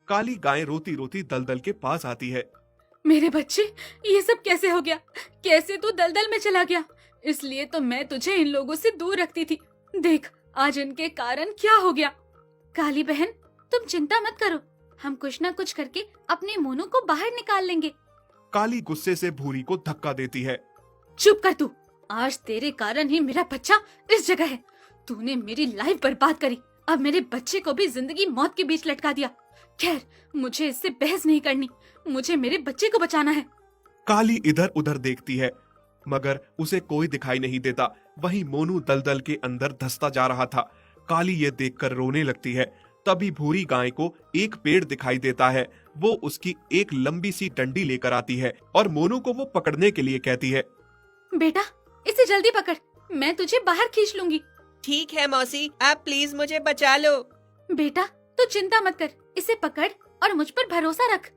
काली गाय रोती रोती दलदल के पास आती है। मेरे बच्चे, ये सब कैसे हो गया? कैसे तू दलदल में चला गया? इसलिए तो मैं तुझे इन लोगों से दूर रखती थी। देख आज इनके कारण क्या हो गया। काली बहन, तुम चिंता मत करो, हम कुछ ना कुछ करके अपने मोनू को बाहर निकाल लेंगे। काली गुस्से से भूरी को धक्का देती है। चुप कर तू, आज तेरे कारण ही मेरा बच्चा इस जगह है। तूने मेरी लाइफ बर्बाद करी, अब मेरे बच्चे को भी जिंदगी मौत के बीच लटका दिया। खैर, मुझे इससे बहस नहीं करनी, मुझे मेरे बच्चे को बचाना है। काली इधर उधर देखती है मगर उसे कोई दिखाई नहीं देता। वहीं मोनू दलदल के अंदर धंसता जा रहा था। काली ये देखकर रोने लगती है। तभी भूरी गाय को एक पेड़ दिखाई देता है। वो उसकी एक लंबी सी डंडी लेकर आती है और मोनू को वो पकड़ने के लिए कहती है। बेटा, इसे जल्दी पकड़, मैं तुझे बाहर खींच लूंगी। ठीक है मौसी, आप प्लीज मुझे बचा लो। बेटा, तू चिंता मत कर, इसे पकड़ और मुझ पर भरोसा रख।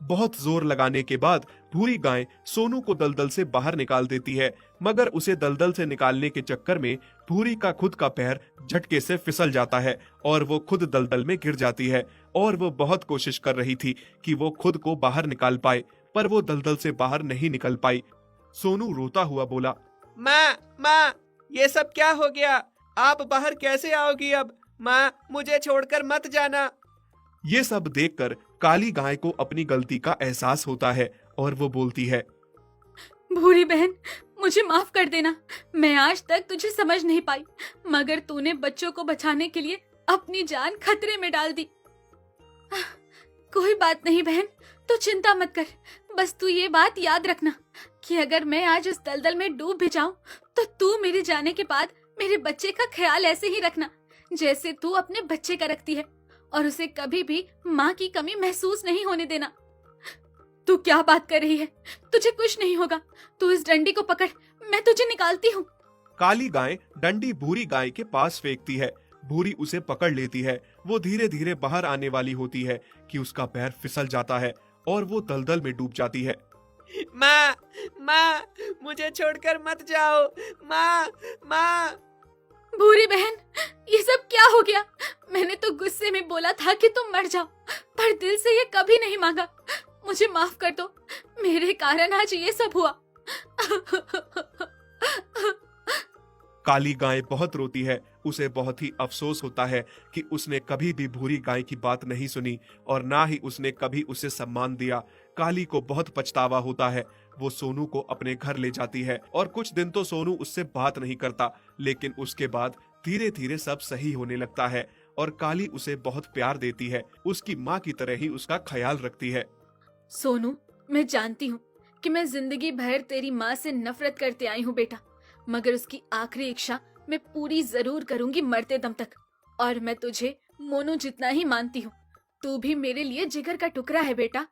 बहुत जोर लगाने के बाद भूरी गाय सोनू को दलदल से बाहर निकाल देती है, मगर उसे दलदल से निकालने के चक्कर में भूरी का खुद का पैर झटके से फिसल जाता है और वो खुद दलदल में गिर जाती है। और वो बहुत कोशिश कर रही थी कि वो खुद को बाहर निकाल पाए, पर वो दलदल से बाहर नहीं निकल पाई। सोनू रोता हुआ बोला, माँ, ये सब क्या हो गया? आप बाहर कैसे आओगी अब? माँ, मुझे छोड़कर मत जाना। ये सब देखकर काली गाय को अपनी गलती का एहसास होता है और वो बोलती है, भूरी बहन, मुझे माफ कर देना। मैं आज तक तुझे समझ नहीं पाई, मगर तूने बच्चों को बचाने के लिए अपनी जान खतरे में डाल दी। कोई बात नहीं बहन, तू चिंता मत कर। बस तू ये बात याद रखना कि अगर मैं आज इस दलदल में डूब भी जाऊं, तो तू मेरे जाने के बाद मेरे बच्चे का ख्याल ऐसे ही रखना जैसे तू अपने बच्चे का रखती है, और उसे कभी भी माँ की कमी महसूस नहीं होने देना। तू क्या बात कर रही है? तुझे कुछ नहीं होगा। तू इस डंडी को पकड़, मैं तुझे निकालती हूँ। काली गाय डंडी भूरी गाय के पास फेंकती है। भूरी उसे पकड़ लेती है। वो धीरे धीरे बाहर आने वाली होती है कि उसका पैर फिसल जाता है और वो दलदल में डूब जाती है। माँ, मुझे छोड़कर मत जाओ। माँ। भूरी बहन, ये सब क्या हो गया? मैंने तो गुस्से में बोला था कि तुम मर जाओ, पर दिल से ये कभी नहीं मांगा। मुझे माफ कर दो, मेरे कारण आज ये सब हुआ। काली गाय बहुत रोती है। उसे बहुत ही अफसोस होता है कि उसने कभी भी भूरी गाय की बात नहीं सुनी और ना ही उसने कभी उसे सम्मान दिया। काली को बहुत पछतावा होता है। वो सोनू को अपने घर ले जाती है और कुछ दिन तो सोनू उससे बात नहीं करता, लेकिन उसके बाद धीरे धीरे सब सही होने लगता है और काली उसे बहुत प्यार देती है। उसकी माँ की तरह ही उसका ख्याल रखती है। सोनू, मैं जानती हूँ कि मैं जिंदगी भर तेरी माँ से नफरत करते आई हूँ बेटा, मगर उसकी आखिरी इच्छा मैं पूरी जरूर करूंगी मरते दम तक। और मैं तुझे मोनू जितना ही मानती हूँ। तू भी मेरे लिए जिगर का टुकड़ा है बेटा।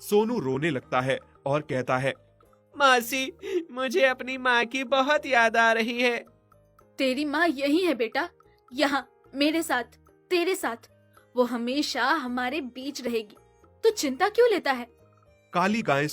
सोनू रोने लगता है और कहता है, मौसी, मुझे अपनी माँ की बहुत याद आ रही है। तेरी माँ यही है बेटा, यहाँ मेरे साथ, तेरे साथ। वो हमेशा हमारे बीच रहेगी। तू चिंता क्यों लेता है? काली गाय